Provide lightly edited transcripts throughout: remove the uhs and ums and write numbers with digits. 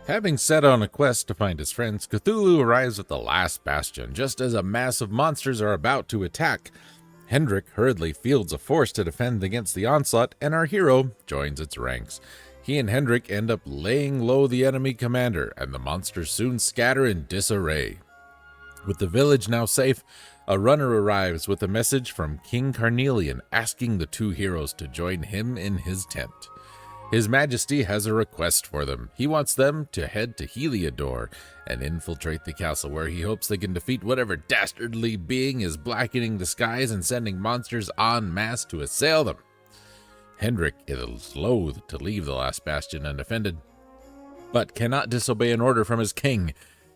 Having set on a quest to find his friends, Cthulhu arrives at the last bastion just as a mass of monsters are about to attack. Hendrik hurriedly fields a force to defend against the onslaught, and our hero joins its ranks. He and Hendrik end up laying low the enemy commander, and the monsters soon scatter in disarray. With the village now safe, a runner arrives with a message from King Carnelian asking the two heroes to join him in his tent. His Majesty has a request for them. He wants them to head to Heliodor and infiltrate the castle, where he hopes they can defeat whatever dastardly being is blackening the skies and sending monsters en masse to assail them. Hendrik is loath to leave the last bastion undefended, but cannot disobey an order from his king,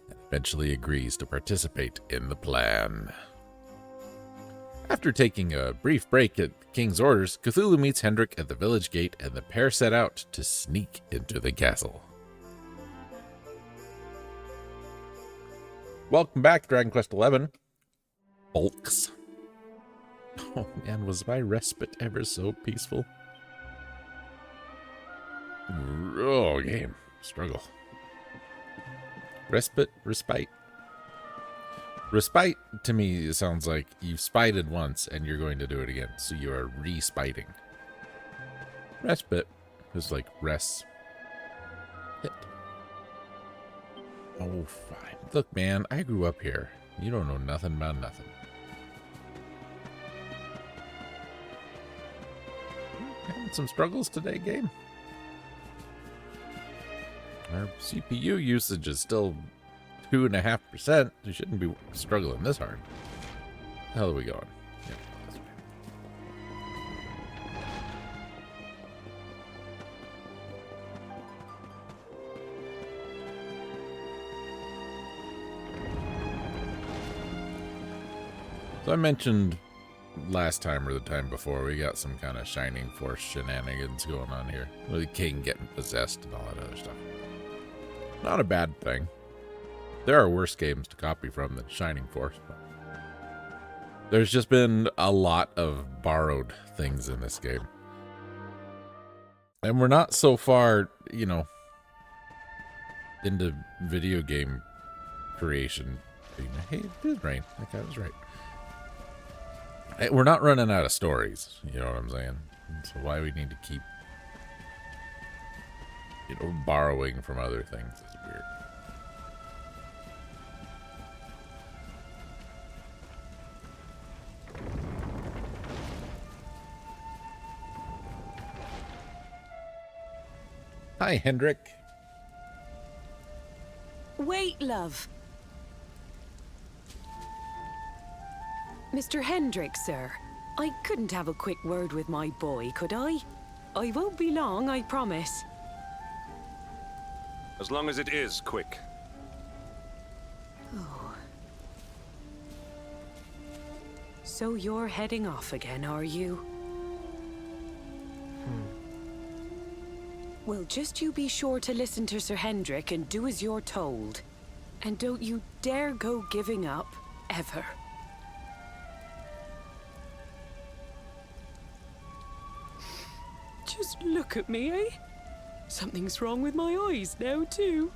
and eventually agrees to participate in the plan. After taking a brief break at the king's orders, Cthulhu meets Hendrik at the village gate, and the pair set out to sneak into the castle. Welcome back, Dragon Quest XI. Bulks. Oh man, was my respite ever so peaceful? Oh, game. Struggle. Respite? Respite? Respite, to me, sounds like you've spited once and you're going to do it again, so you are re-spiting. Respite is like rest. Hit. Oh, fine. Look, man, I grew up here. You don't know nothing about nothing. Having some struggles today, game. Our CPU usage is still 2.5%. You shouldn't be struggling this hard. How the hell are we going? Yeah, that's right. So I mentioned last time or the time before, we got some kind of Shining Force shenanigans going on here. With the king getting possessed and all that other stuff. Not a bad thing. There are worse games to copy from than Shining Force, but there's just been a lot of borrowed things in this game. And we're not so far, you know, into video game creation. Hey, it did rain. That guy was right. We're not running out of stories, you know what I'm saying? So why we need to keep, you know, borrowing from other things is weird. Hi, Hendrik. Wait, love. Mr. Hendrik, sir. I couldn't have a quick word with my boy, could I? I won't be long, I promise. As long as it is quick. Oh. So you're heading off again, are you? Well, just you be sure to listen to Sir Hendrik and do as you're told. And don't you dare go giving up, ever. Just look at me, eh? Something's wrong with my eyes now, too.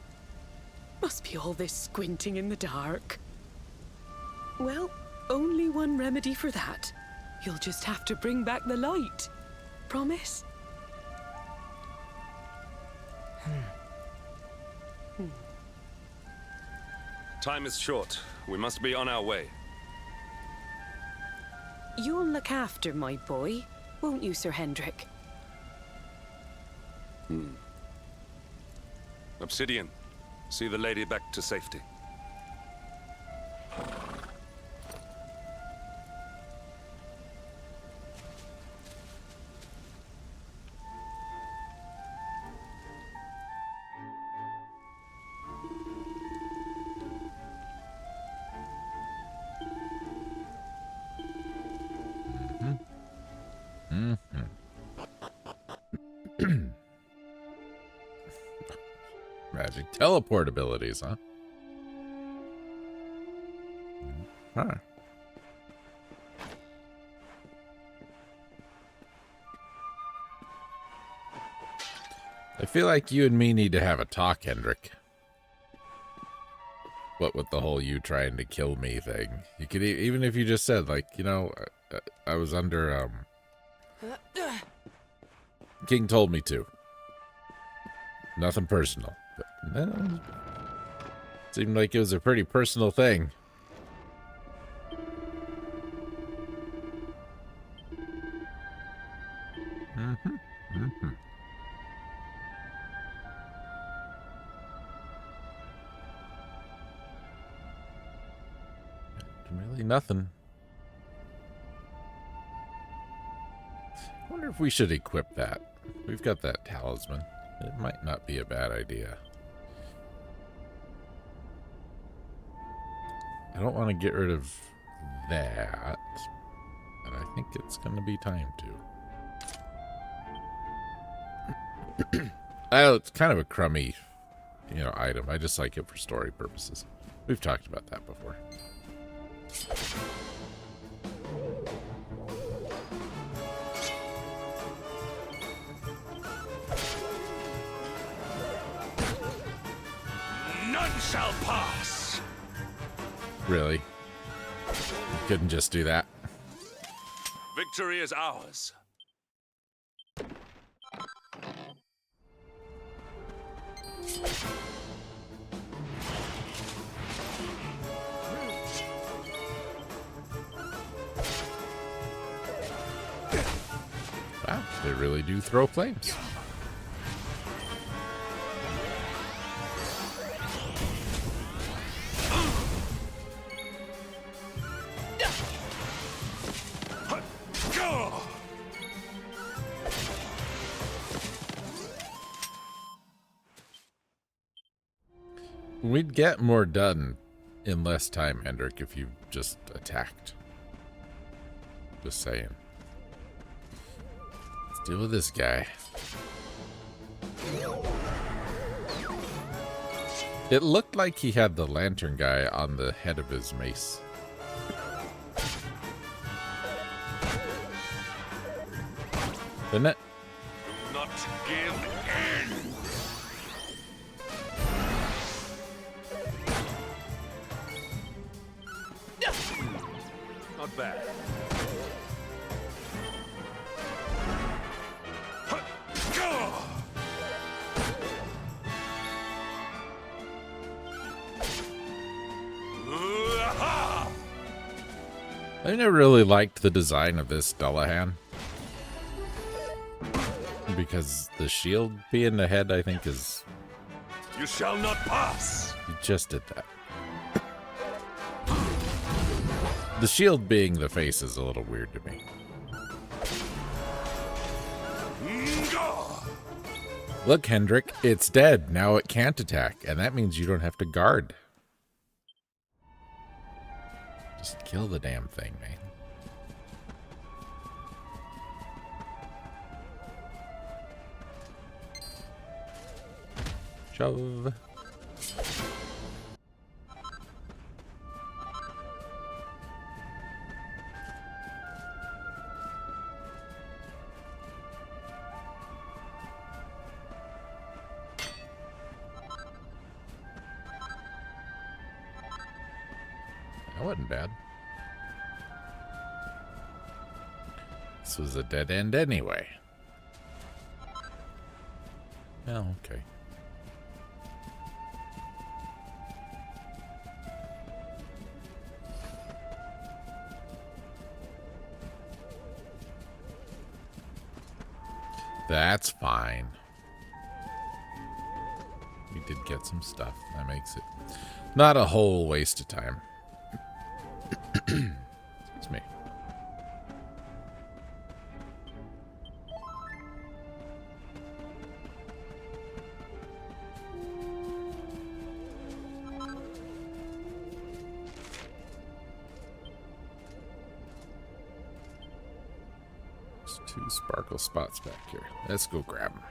Must be all this squinting in the dark. Well, only one remedy for that. You'll just have to bring back the light. Promise? Time is short. We must be on our way. You'll look after my boy, won't you, Sir Hendrik? Obsidian, see the lady back to safety. Magic teleport abilities, huh? Huh. I feel like you and me need to have a talk, Hendrik. what with the whole you trying to kill me thing. You could even if you just said like, you know, I was under King told me to. Nothing personal. But no, seemed like it was a pretty personal thing. Really nothing. I wonder if we should equip that. We've got that talisman. It might not be a bad idea. I don't want to get rid of that, but I think it's going to be time to. It's kind of a crummy, you know, item. I just like it for story purposes. We've talked about that before. None shall pass. Really? You couldn't just do that? Victory is ours. Wow, they really do throw flames. We'd get more done in less time, Hendrik, if you just attacked. Just saying. Let's deal with this guy. It looked like he had the lantern guy on the head of his mace. Didn't it? Do not give in. Not bad. I never really liked the design of this Dullahan. Because the shield being the head, I think, is... You shall not pass. You just did that. The shield being the face is a little weird to me. Look, Hendrik, it's dead. Now it can't attack, and that means you don't have to guard. Just kill the damn thing, man. Shove. That wasn't bad. This was a dead end anyway. Oh, okay. That's fine. We did get some stuff. That makes it not a whole waste of time. Excuse me. There's 2 sparkle spots back here. Let's go grab them.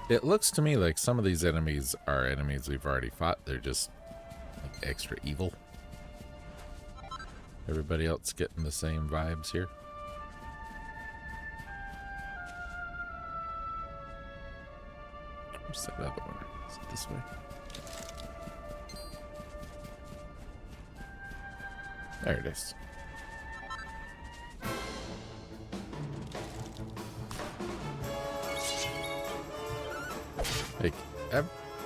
It looks to me like some of these enemies are enemies we've already fought. They're just like extra evil. Everybody else getting the same vibes here? Where's that other one? Is it this way? There it is. Like,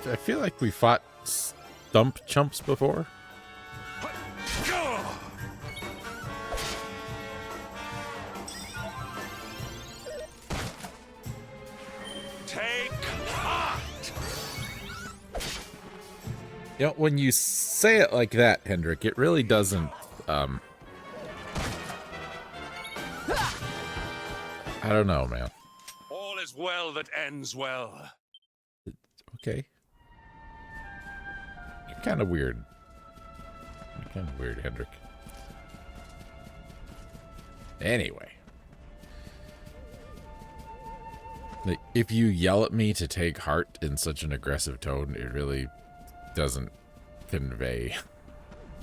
I feel like we fought stump chumps before. Take heart. You know, when you say it like that, Hendrik, it really doesn't, I don't know, man. All is well that ends well. Okay. You're kind of weird. You're kind of weird, Hendrik. Anyway. Like, if you yell at me to take heart in such an aggressive tone, it really doesn't convey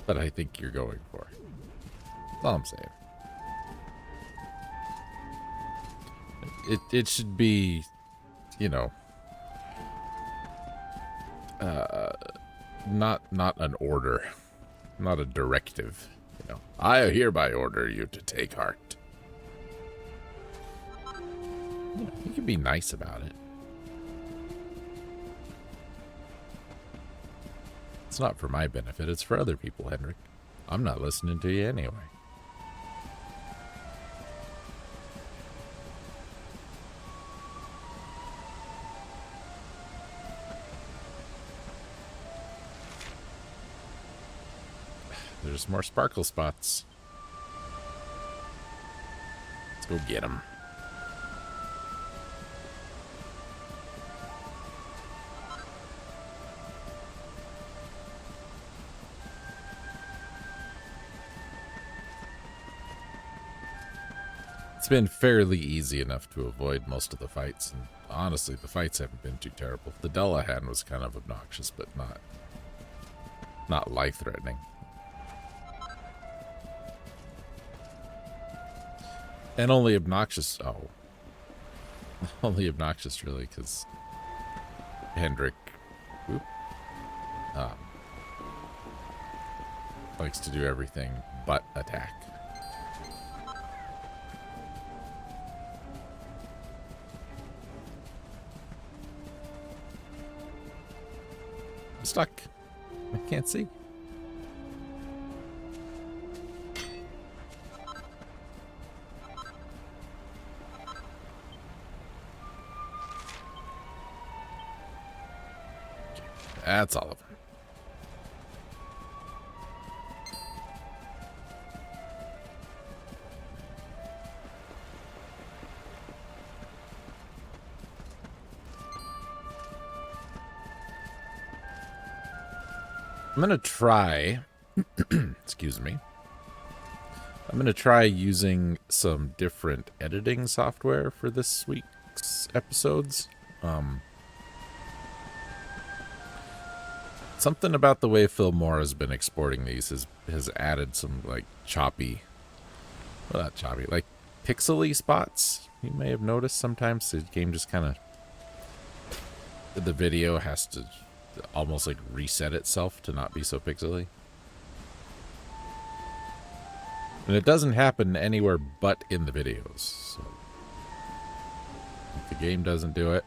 what I think you're going for. That's all I'm saying. It should be, you know, not an order, not a directive. You know, I hereby order you to take heart. You know, you can be nice about it. It's not for my benefit, it's for other people, Hendrik. I'm not listening to you anyway. There's more sparkle spots. Let's go get them. It's been fairly easy enough to avoid most of the fights, and honestly, the fights haven't been too terrible. The Dullahan was kind of obnoxious, but not life-threatening. And only obnoxious, only obnoxious really, because Hendrik likes to do everything but attack. I'm stuck. I can't see. That's all of them. I'm going to try, excuse me. I'm going to try using some different editing software for this week's episodes. Something about the way Phil Moore has been exporting these has added some, like, choppy, well, not choppy, like, pixely spots. You may have noticed sometimes the game just kind of, the video has to almost, like, reset itself to not be so pixely. And it doesn't happen anywhere but in the videos. So if the game doesn't do it,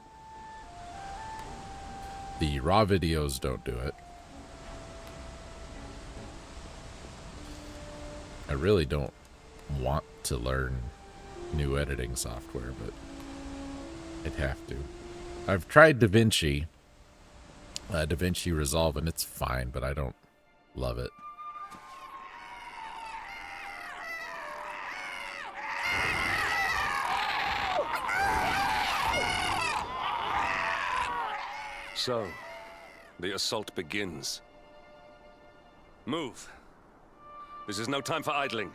the raw videos don't do it. I really don't want to learn new editing software, but I'd have to. I've tried DaVinci Resolve, and it's fine, but I don't love it. So, the assault begins. Move. This is no time for idling.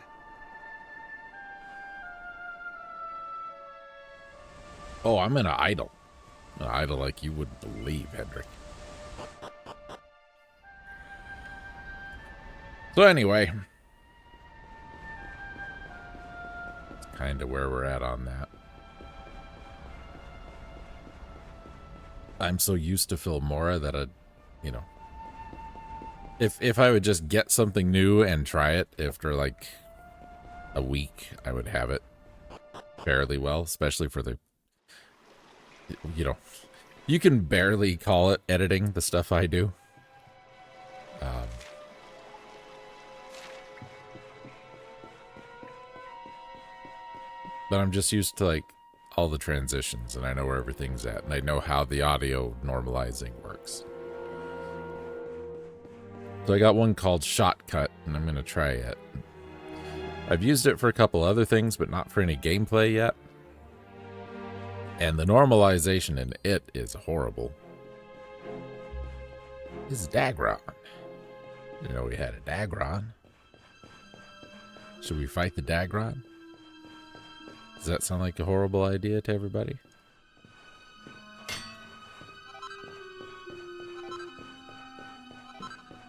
Oh, I'm gonna idle. An idle like you wouldn't believe, Hendrik. So anyway, that's kind of where we're at on that. I'm so used to Filmora that you know, if I would just get something new and try it after like a week, I would have it fairly well, especially for the, you know, you can barely call it editing, the stuff I do. But I'm just used to like all the transitions, and I know where everything's at, and I know how the audio normalizing works. So I got one called Shotcut, and I'm going to try it. I've used it for a couple other things, but not for any gameplay yet. And the normalization in it is horrible. This is Dagron. Didn't know we had a Dagron. Should we fight the Dagron? Does that sound like a horrible idea to everybody?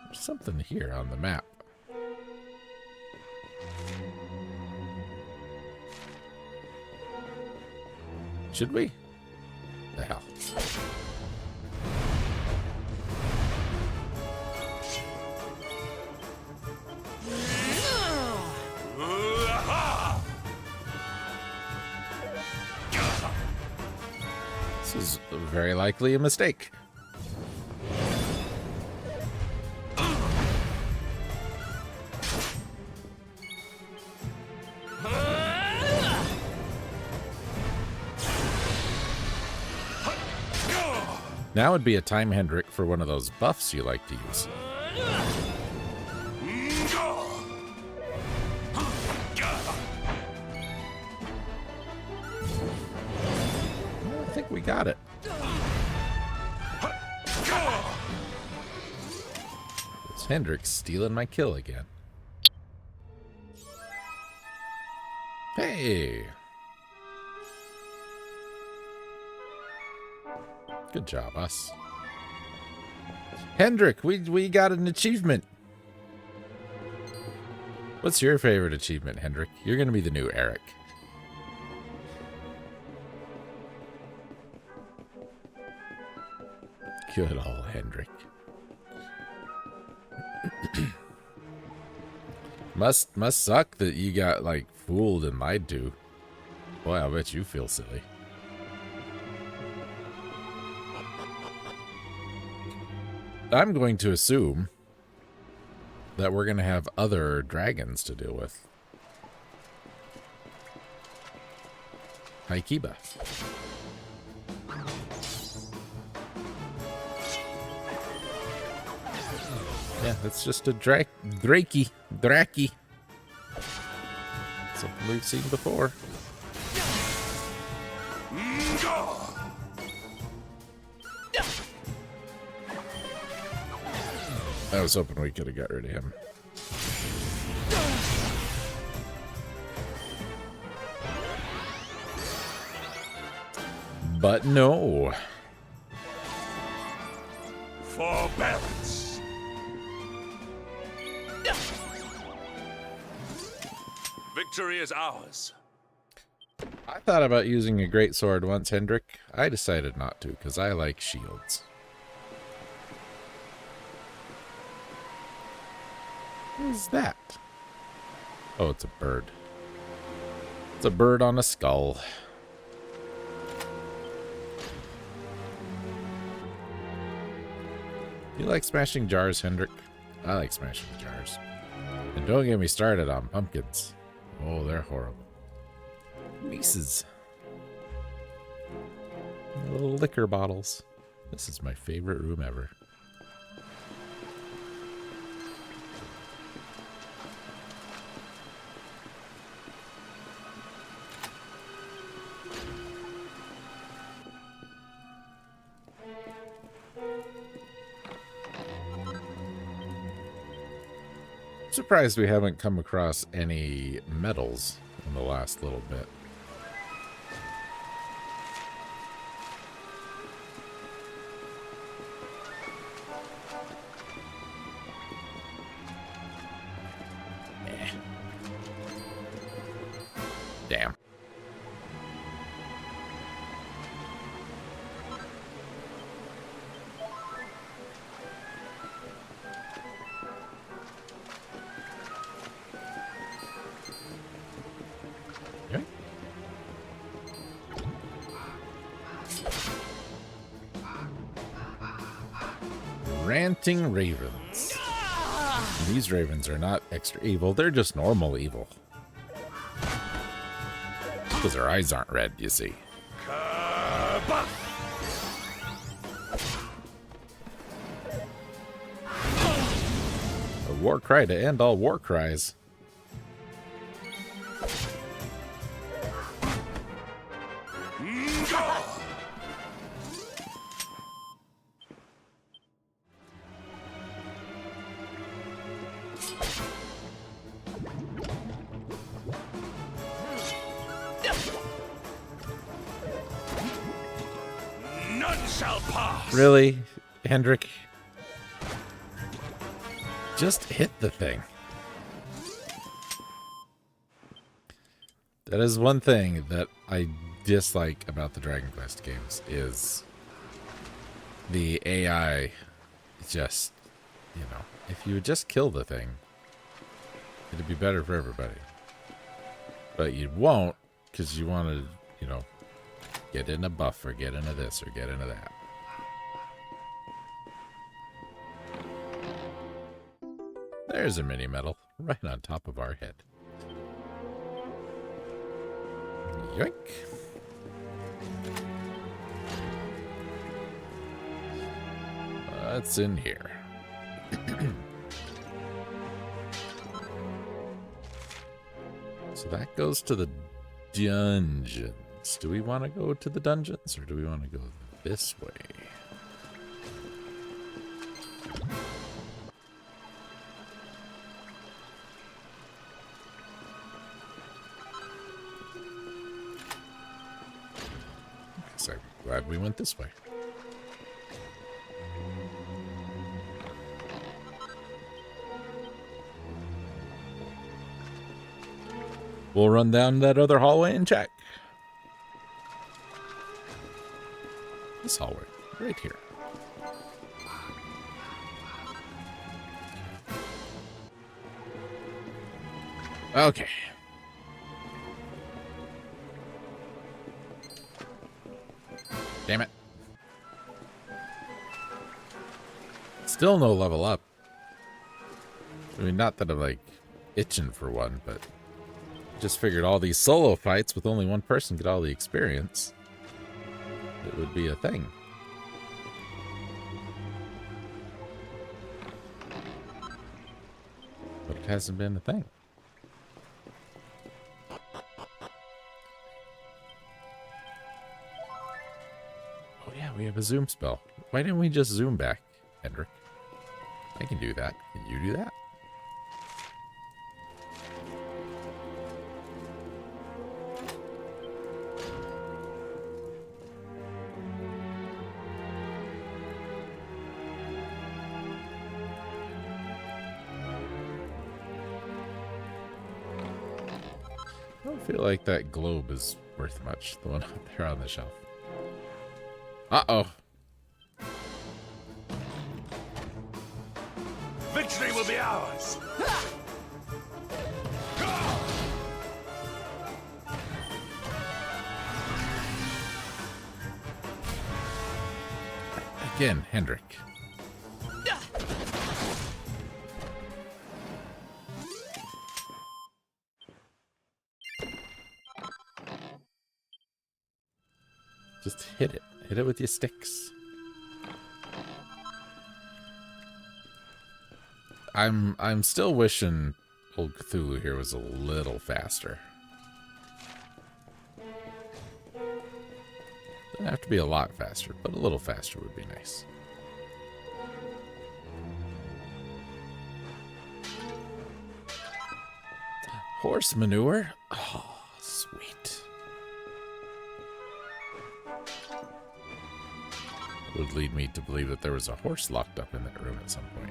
There's something here on the map. Should we? The hell. This is very likely a mistake. Now would be a time, Hendrik, for one of those buffs you like to use. Well, I think we got it. It's Hendrik stealing my kill again. Hey! Good job, us. Hendrik, we got an achievement. What's your favorite achievement, Hendrik? You're going to be the new Eric. Good old Hendrik. must suck that you got, like, fooled and lied to. Boy, I bet you feel silly. I'm going to assume that we're going to have other dragons to deal with. Hi, Kiba. Yeah, that's just a Drakey. Something we've seen before. I was hoping we could have got rid of him. But no. For balance. Victory is ours. I thought about using a great sword once, Hendrik. I decided not to, because I like shields. What is that? Oh, it's a bird. It's a bird on a skull. You like smashing jars, Hendrik? I like smashing jars. And don't get me started on pumpkins. Oh, they're horrible. Mises. Little liquor bottles. This is my favorite room ever. Surprised we haven't come across any medals in the last little bit. Damn. Chanting ravens. And these ravens are not extra evil, they're just normal evil. Because their eyes aren't red, you see. A war cry to end all war cries. None shall pass. Really, Hendrik? Just hit the thing. That is one thing that I dislike about the Dragon Quest games is the AI. Just, you know, if you would just kill the thing, it'd be better for everybody. But you won't, because you want to, you know, get in a buff or get into this or get into that. There's a mini medal right on top of our head. Yoink. What's in here? So that goes to the dungeons. Do we want to go to the dungeons or do we want to go this way? So I'm glad we went this way. We'll run down that other hallway and check. This hallway, right here. Okay. Damn it. Still no level up. I mean, not that I'm like itching for one, but just figured all these solo fights with only one person get all the experience. It would be a thing. But it hasn't been a thing. Oh yeah, we have a zoom spell. Why didn't we just zoom back, Hendrik? I can do that. Can you do that? I don't feel like that globe is worth much, the one up there on the shelf. Uh-oh. Victory will be ours. Again, Hendrik. Just hit it. Hit it with your sticks. I'm still wishing old Cthulhu here was a little faster. Doesn't have to be a lot faster, but a little faster would be nice. Horse manure? Oh, sweet. Would lead me to believe that there was a horse locked up in that room at some point.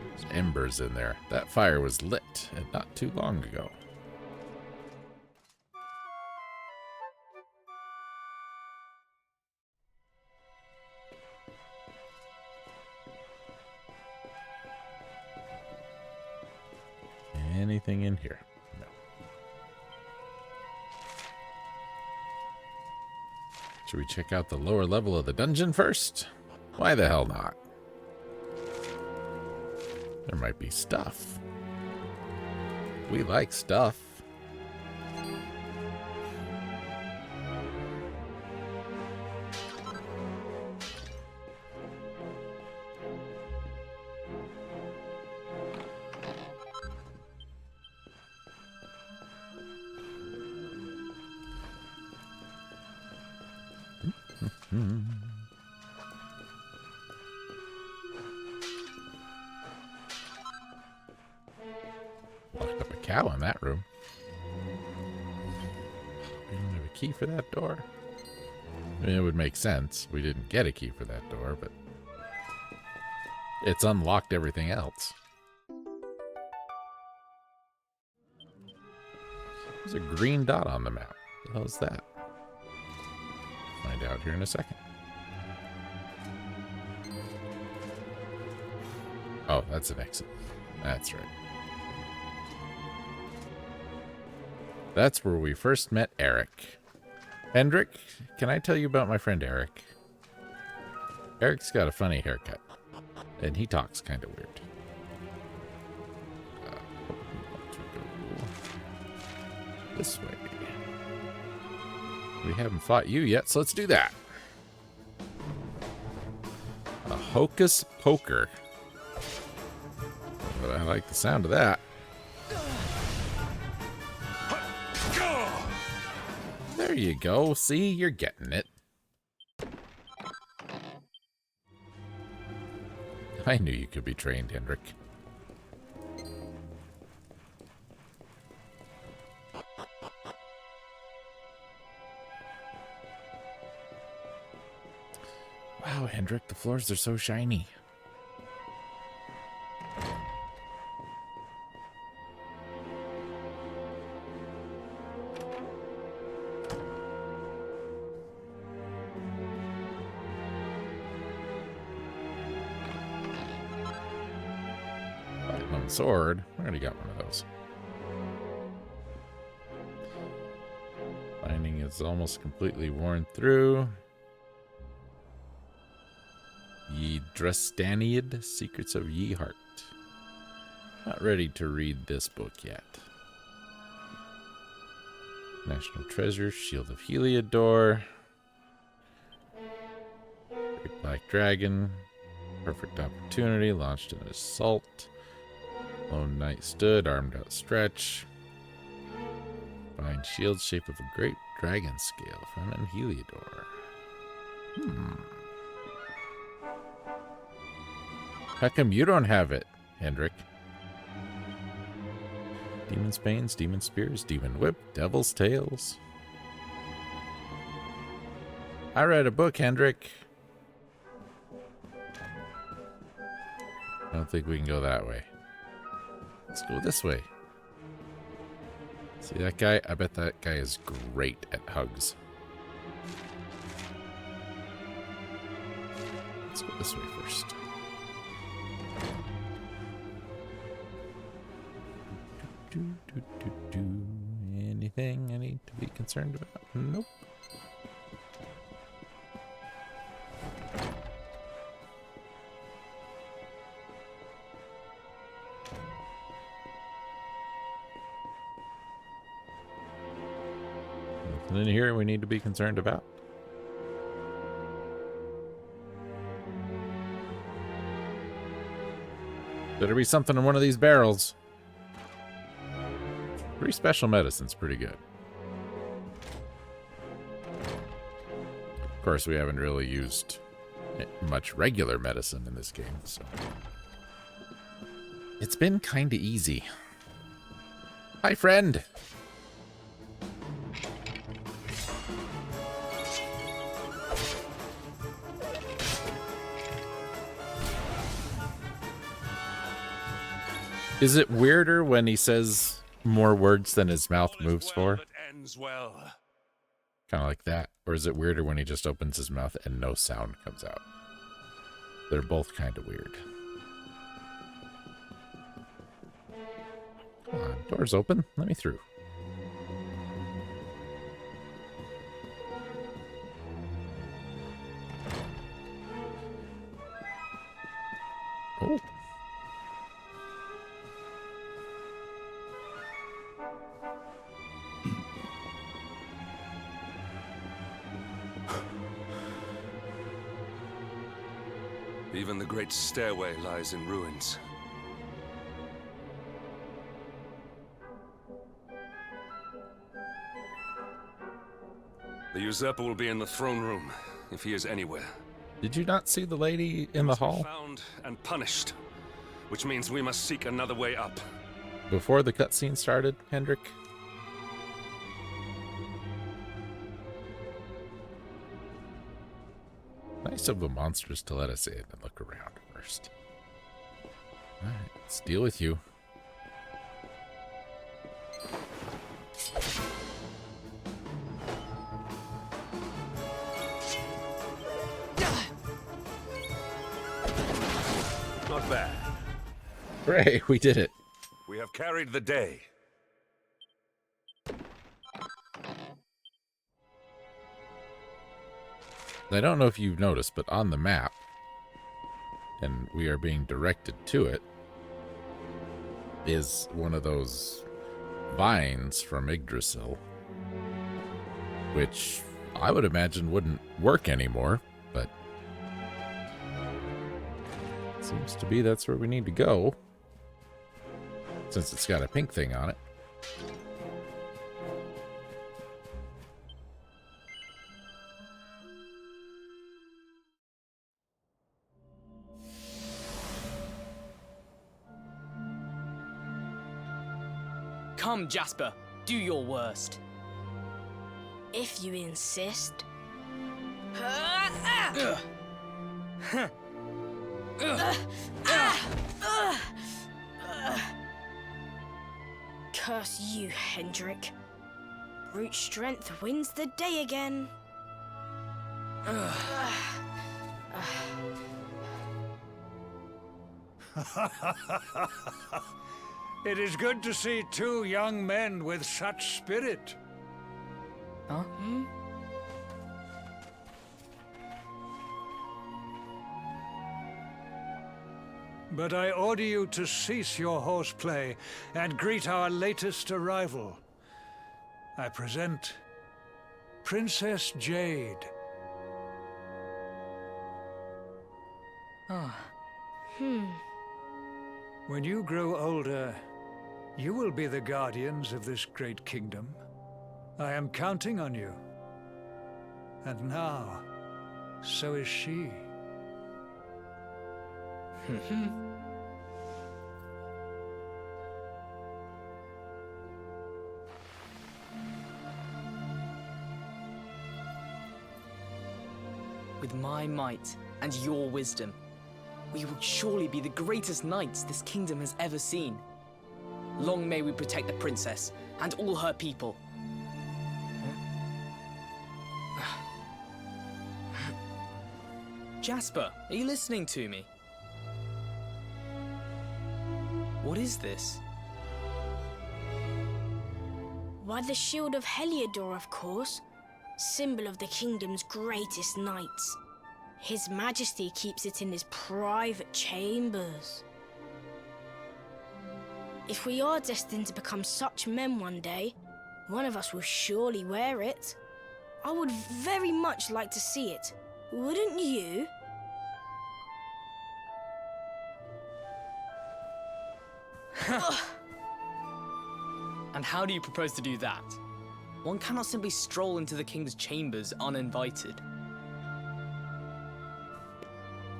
There's embers in there. That fire was lit and not too long ago. Anything in here? No. Should we check out the lower level of the dungeon first? Why the hell not? There might be stuff. We like stuff. Locked up a cow in that room. We don't have a key for that door. I mean, it would make sense. We didn't get a key for that door, but it's unlocked everything else. There's a green dot on the map. What the hell is that? Find out here in a second. Oh, that's an exit. That's right. That's where we first met Eric. Hendrik, can I tell you about my friend Eric? Eric's got a funny haircut, and he talks kind of weird. This way. We haven't fought you yet, so let's do that. A hocus poker. But I like the sound of that. There you go. See, you're getting it. I knew you could be trained, Hendrik. Wow, Hendrik, the floors are so shiny. Platinum sword. I already got one of those. Binding is almost completely worn through. Ye Drestaniad, Secrets of Ye Heart. Not ready to read this book yet. National Treasure, Shield of Heliodor. Great Black Dragon. Perfect Opportunity, launched an assault. Lone Knight stood, armed outstretch. Fine shield, shape of a great dragon scale, found in Heliodor. How come you don't have it, Hendrik? Demon's Pains, Demon Spears, Demon Whip, Devil's Tails. I read a book, Hendrik. I don't think we can go that way. Let's go this way. See that guy? I bet that guy is great at hugs. Let's go this way first. Anything I need to be concerned about? Nope. Nothing in here we need to be concerned about. Better be something in one of these barrels. 3 special medicine's pretty good. Of course, we haven't really used much regular medicine in this game, so it's been kind of easy. Hi, friend. Is it weirder when he says more words than his mouth moves for? Kind of like that. Or is it weirder when he just opens his mouth and no sound comes out? They're both kind of weird. Come on, door's open. Let me through. Even the great stairway lies in ruins. The usurper will be in the throne room, if he is anywhere. Did you not see the lady in the hall? Found and punished, which means we must seek another way up. Before the cutscene started, Hendrik? Nice of the monsters to let us in and look around first. Alright, let's deal with you. Not bad. Hooray, we did it. We have carried the day. I don't know if you've noticed, but on the map, and we are being directed to it, is one of those vines from Yggdrasil, which I would imagine wouldn't work anymore, but it seems to be that's where we need to go, since it's got a pink thing on it. Come, Jasper, do your worst. If you insist. Curse you, Hendrik. Brute strength wins the day again. It is good to see two young men with such spirit. Huh? But I order you to cease your horseplay and greet our latest arrival. I present Princess Jade. When you grow older, you will be the guardians of this great kingdom. I am counting on you. And now, so is she. With my might and your wisdom, we will surely be the greatest knights this kingdom has ever seen. Long may we protect the princess and all her people. Jasper, are you listening to me? What is this? Why, the shield of Heliodor, of course. Symbol of the kingdom's greatest knights. His Majesty keeps it in his private chambers. If we are destined to become such men one day, one of us will surely wear it. I would very much like to see it. Wouldn't you? And how do you propose to do that? One cannot simply stroll into the king's chambers uninvited.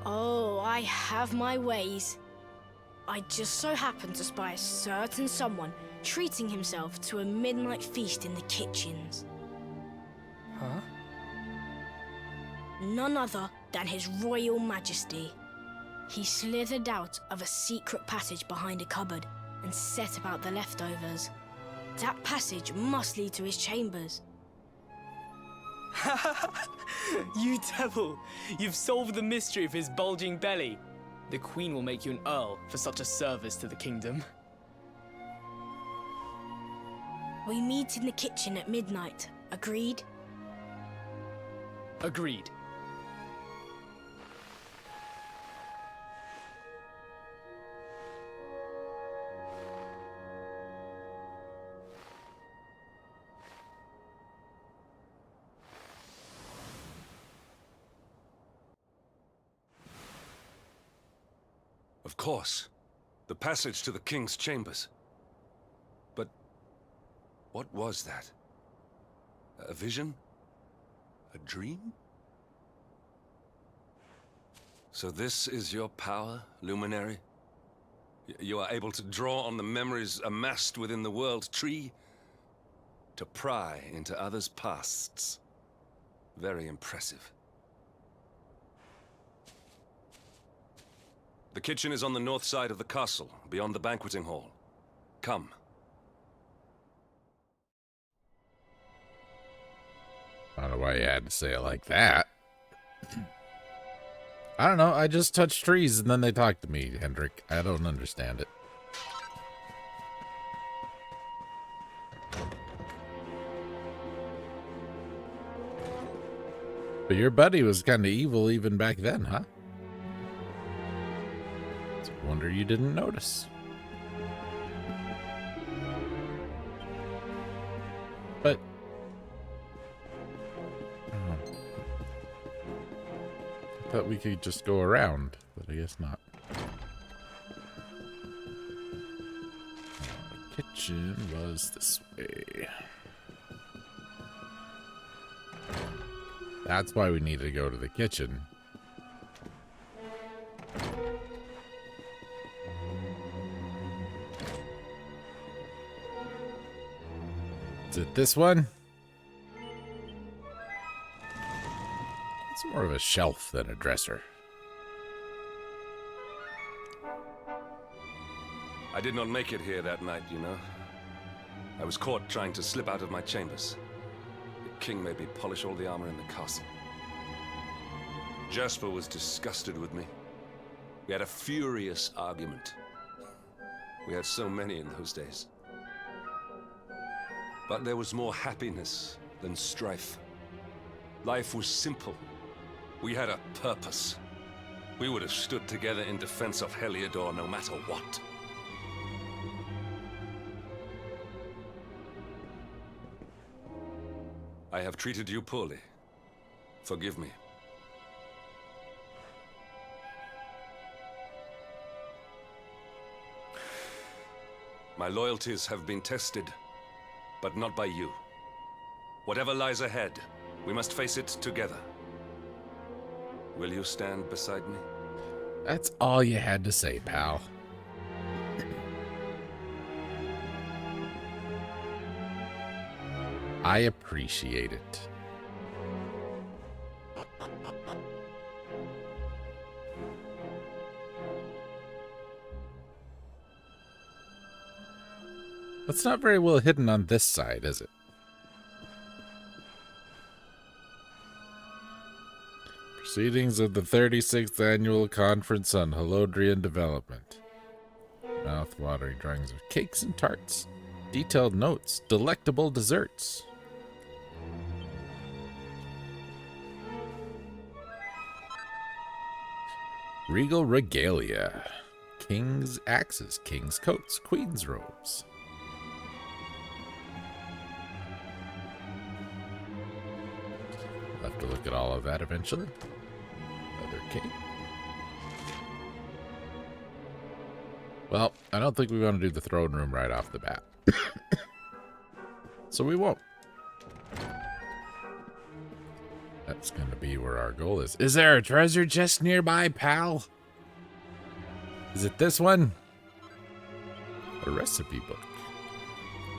Oh, I have my ways. I just so happened to spy a certain someone treating himself to a midnight feast in the kitchens. Huh? None other than His Royal Majesty. He slithered out of a secret passage behind a cupboard and set about the leftovers. That passage must lead to his chambers. You devil! You've solved the mystery of his bulging belly. The Queen will make you an earl for such a service to the kingdom. We meet in the kitchen at midnight. Agreed? Agreed. Of course. The passage to the king's chambers. But what was that? A vision? A dream? So this is your power, Luminary? You are able to draw on the memories amassed within the world tree to pry into others' pasts. Very impressive. The kitchen is on the north side of the castle, beyond the banqueting hall. Come. I don't know why you had to say it like that. I don't know. I just touched trees and then they talked to me, Hendrik. I don't understand it. But your buddy was kind of evil even back then, huh? It's a wonder you didn't notice. But I thought we could just go around, but I guess not. The kitchen was this way. That's why we need to go to the kitchen. Is it this one? It's more of a shelf than a dresser. I did not make it here that night, you know. I was caught trying to slip out of my chambers. The king made me polish all the armor in the castle. Jasper was disgusted with me. We had a furious argument. We had so many in those days. But there was more happiness than strife. Life was simple. We had a purpose. We would have stood together in defense of Heliodor no matter what. I have treated you poorly. Forgive me. My loyalties have been tested, but not by you. Whatever lies ahead, we must face it together. Will you stand beside me? That's all you had to say, pal. I appreciate it. It's not very well hidden on this side, is it? Proceedings of the 36th Annual Conference on Halodrian Development. Mouth-watering drawings of cakes and tarts. Detailed notes. Delectable desserts. Regal regalia. King's axes, king's coats, queen's robes. We'll have to look at all of that eventually. Leather cape. Well, I don't think we want to do the throne room right off the bat. So we won't. That's going to be where our goal is. Is there a treasure chest nearby, pal? Is it this one? A recipe book.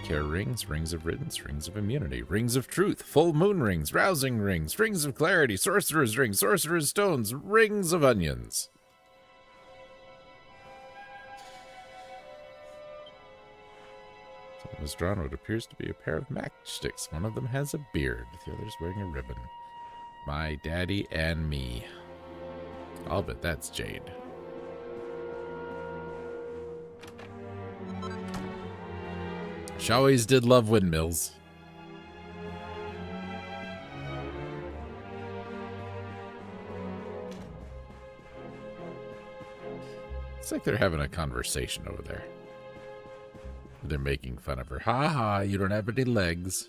Care rings, rings of riddance, rings of immunity, rings of truth, full moon rings, rousing rings, rings of clarity, sorcerer's rings, sorcerer's stones, rings of onions. Something was drawn what appears to be a pair of matchsticks. One of them has a beard, the other's wearing a ribbon. My daddy and me. I'll bet that's Jade. She always did love windmills. It's like they're having a conversation over there. They're making fun of her. Ha ha, you don't have any legs.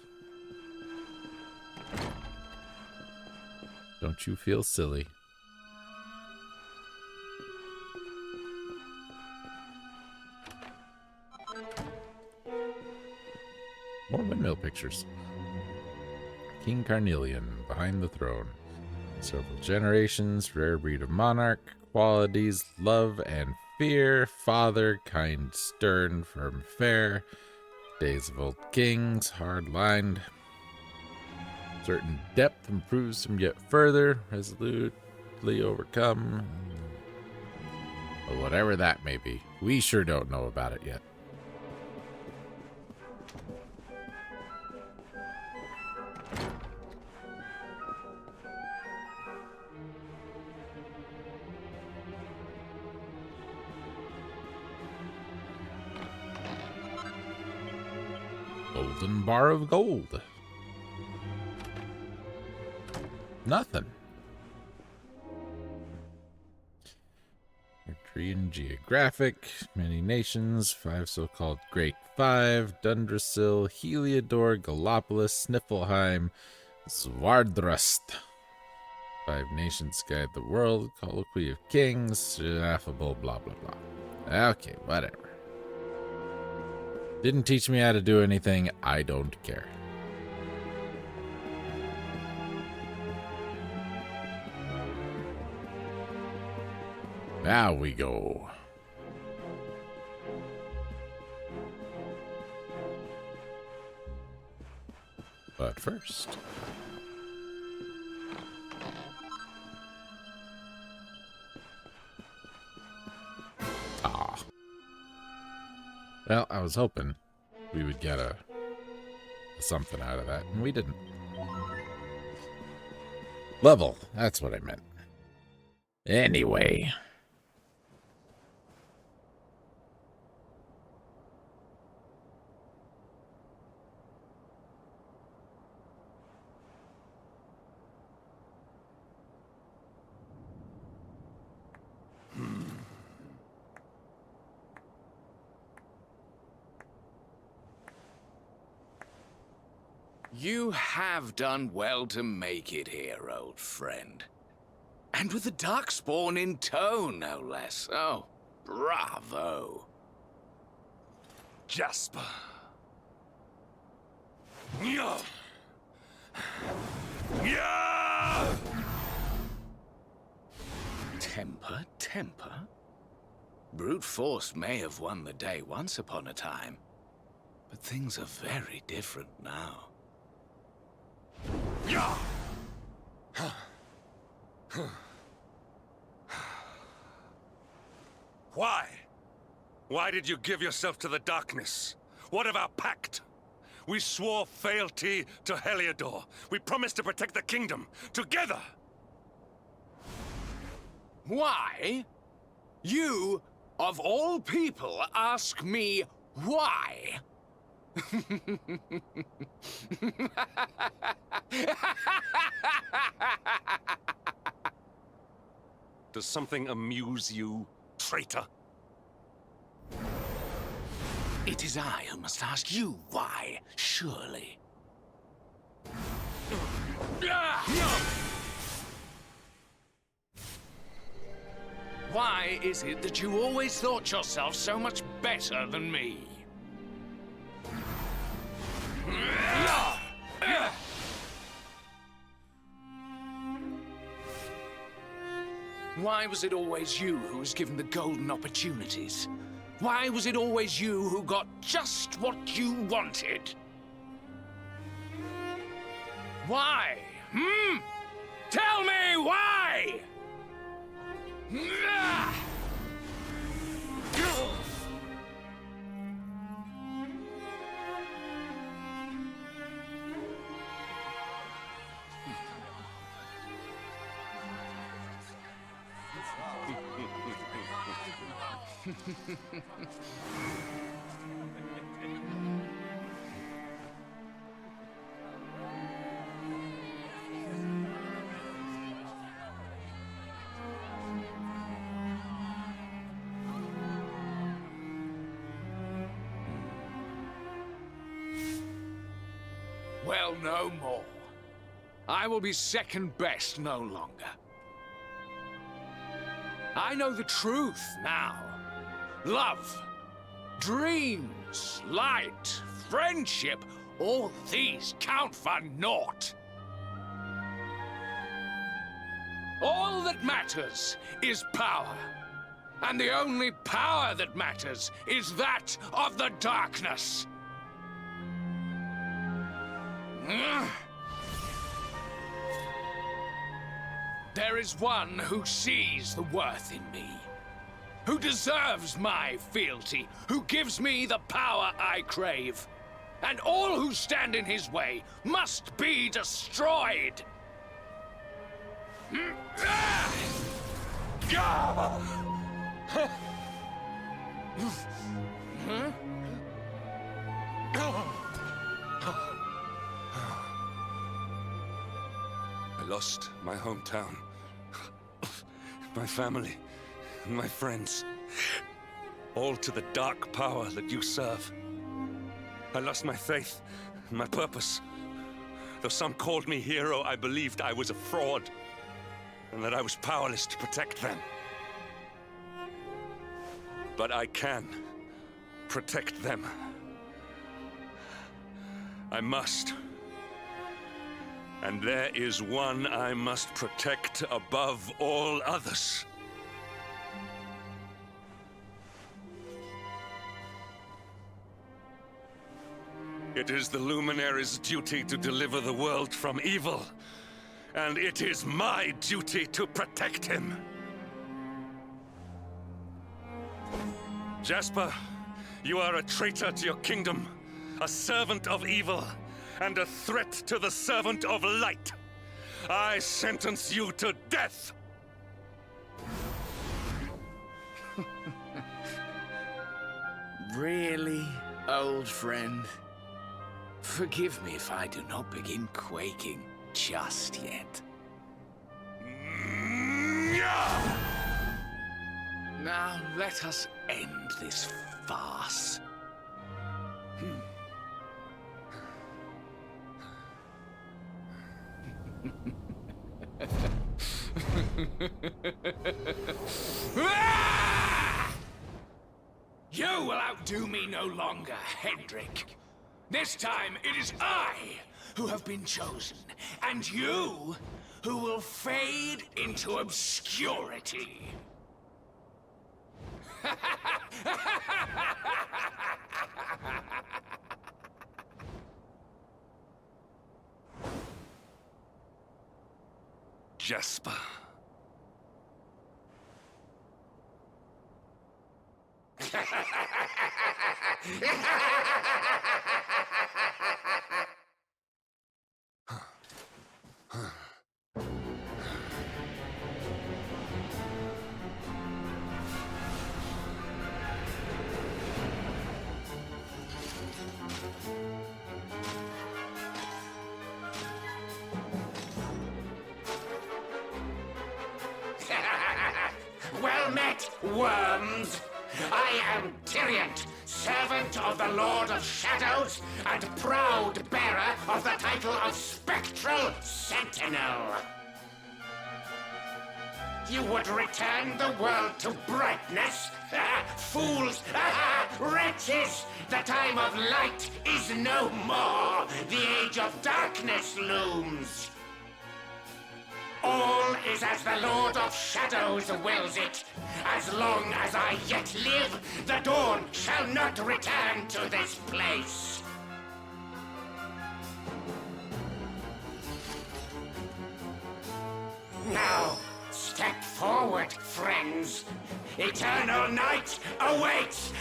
Don't you feel silly? More windmill pictures. King Carnelian, behind the throne. Several generations, rare breed of monarch, qualities, love and fear, father, kind, stern, firm, fair, days of old kings, hard-lined, certain depth improves from yet further, resolutely overcome, but whatever that may be, we sure don't know about it yet. Golden bar of gold. Nothing. History and geographic. Many nations. 5 so-called Great Five. Dundrasil, Heliodor, Gallopolis, Sniffelheim, Zwardrust. 5 nations guide the world. Colloquy of kings. Affable, blah, blah, blah. Okay, whatever. Didn't teach me how to do anything. I don't care. Now we go. But first... Well, I was hoping we would get a something out of that, and we didn't. Level, that's what I meant. Anyway. You have done well to make it here, old friend. And with the Darkspawn in tow, no less. Oh, bravo. Jasper. Yeah. Yeah. Temper, temper. Brute force may have won the day once upon a time, but things are very different now. Yeah. Why? Why did you give yourself to the darkness? What of our pact? We swore fealty to Heliodor. We promised to protect the kingdom together. Why? You, of all people, ask me why? Does something amuse you, traitor? It is I who must ask you why, surely. Why is it that you always thought yourself so much better than me? Why was it always you who was given the golden opportunities? Why was it always you who got just what you wanted? Why? Tell me why! Well, no more. I will be second best no longer. I know the truth now. Love, dreams, light, friendship, all these count for naught. All that matters is power. And the only power that matters is that of the darkness. There is one who sees the worth in me, who deserves my fealty, who gives me the power I crave. And all who stand in his way must be destroyed. I lost my hometown, my family, and my friends, all to the dark power that you serve. I lost my faith, my purpose. Though some called me hero, I believed I was a fraud, and that I was powerless to protect them. But I can protect them. I must. And there is one I must protect above all others. It is the Luminary's duty to deliver the world from evil, and it is my duty to protect him. Jasper, you are a traitor to your kingdom, a servant of evil, and a threat to the servant of light. I sentence you to death! Really, old friend? Forgive me if I do not begin quaking just yet. Now, let us end this farce. You will outdo me no longer, Hendrik. This time it is I who have been chosen, and you who will fade into obscurity. Jasper. Well met, worms! I am Tyriant, servant of the Lord of Shadows, and proud bearer of the title of Spectral Sentinel. You would return the world to brightness? Fools! Wretches! The time of light is no more! The age of darkness looms! All is as the Lord of Shadows wills it. As long as I yet live, the dawn shall not return to this place. Now, step forward, friends. Eternal night awaits!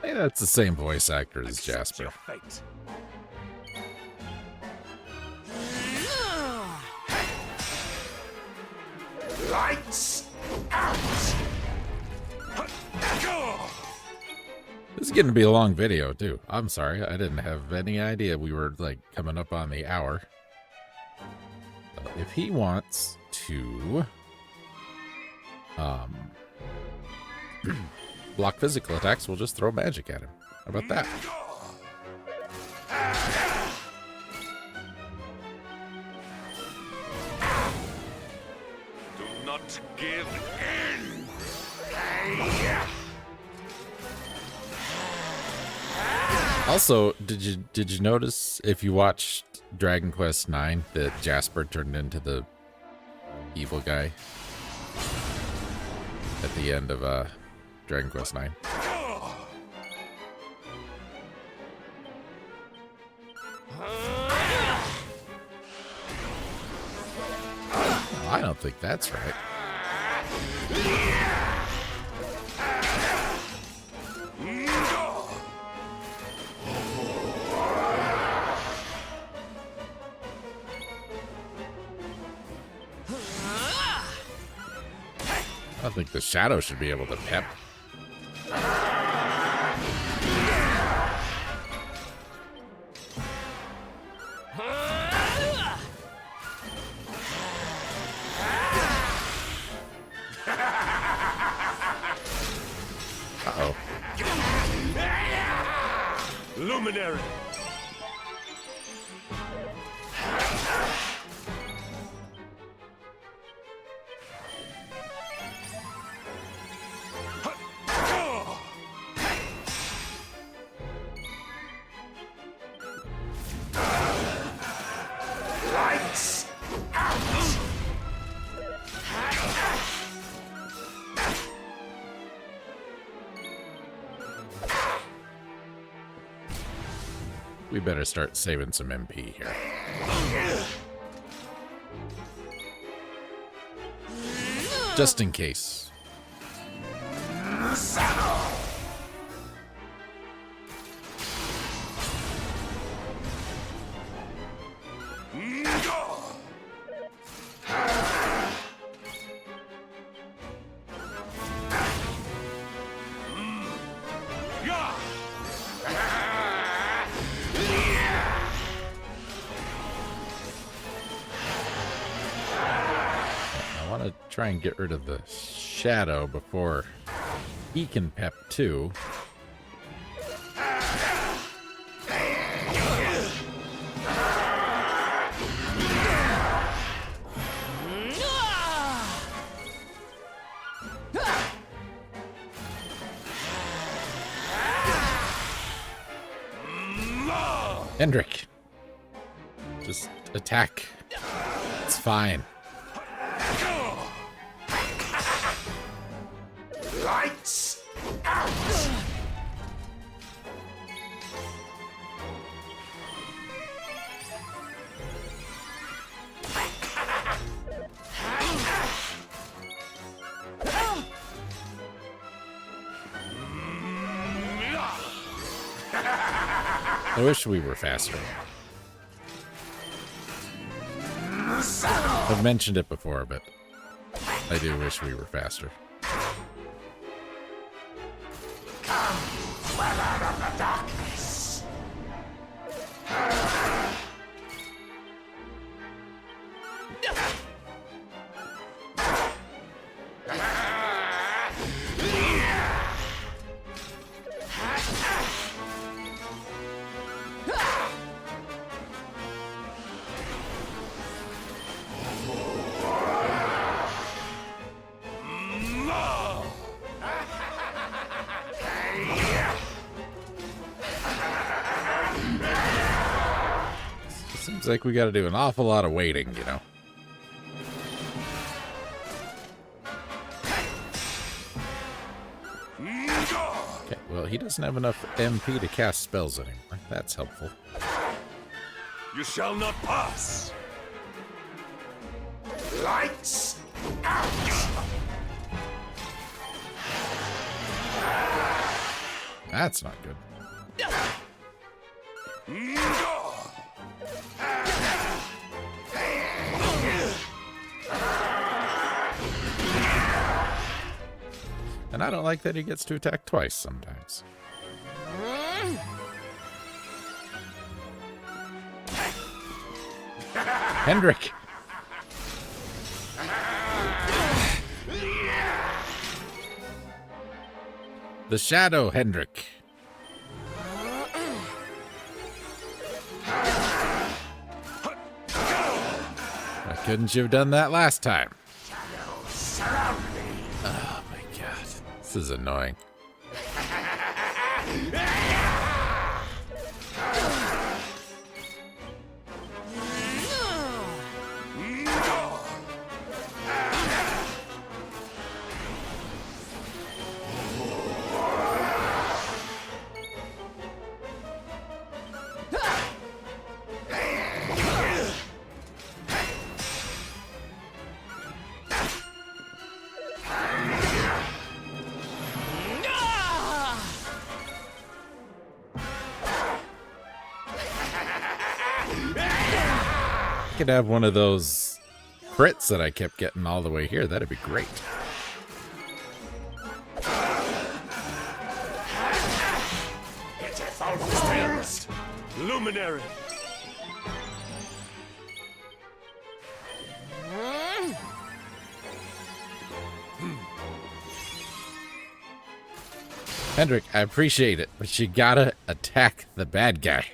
Hey, that's the same voice actor as Jasper. Lights out! This is getting to be a long video, too. I'm sorry. I didn't have any idea we were, like, coming up on the hour. If he wants to... block physical attacks, we'll just throw magic at him. How about that? not give in! Also, did you notice if you watched Dragon Quest IX that Jasper turned into the evil guy at the end of Dragon Quest IX? I don't think that's right. I don't think the shadow should be able to pep. Uh-oh. Luminary! Lights out! We better start saving some MP here. Just in case. I want to try and get rid of the shadow before he can pep too. Hendrik, just attack. It's fine. Lights out! I wish we were faster. I've mentioned it before, but I do wish we were faster. Come, dweller of the darkness. Seems like we got to do an awful lot of waiting, you know. Okay, well, he doesn't have enough MP to cast spells anymore. That's helpful. You shall not pass! Lights out! That's not good. And I don't like that he gets to attack twice sometimes. Hendrik! The shadow, Hendrik. Why couldn't you have done that last time? Shadows surround me. Oh my god. This is annoying. Could have one of those crits that I kept getting all the way here. That'd be great. Pitiful fools! Luminary! Hendrik, I appreciate it, but you gotta attack the bad guy.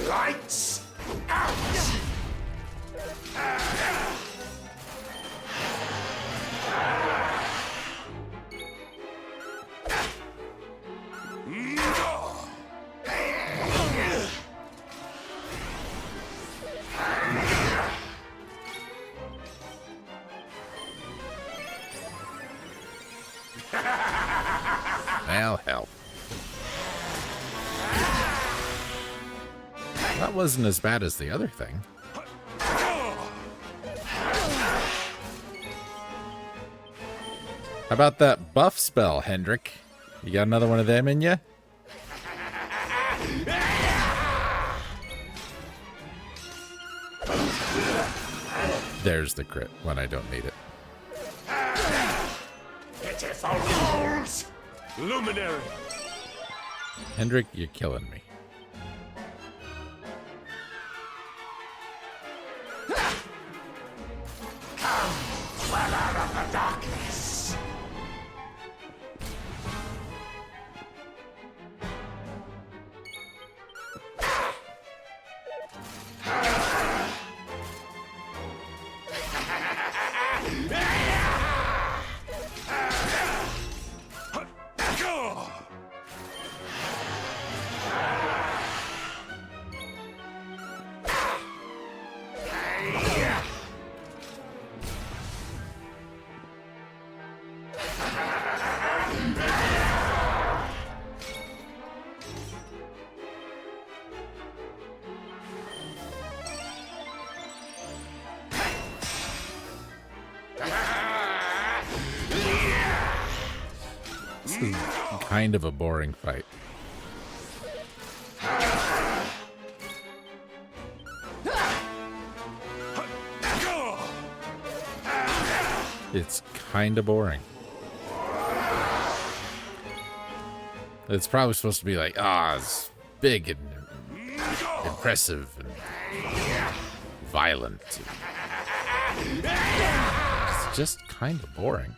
Lights out! Well, hell. That wasn't as bad as the other thing. How about that buff spell, Hendrik? You got another one of them in you? There's the crit when I don't need it. Pitiful fools! Luminary! Hendrik, you're killing me. Dweller of the darkness! This is kind of a boring fight. It's kind of boring. It's probably supposed to be like, it's big and impressive and violent. It's just kind of boring.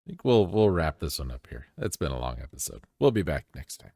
I think we'll wrap this one up here. It's been a long episode. We'll be back next time.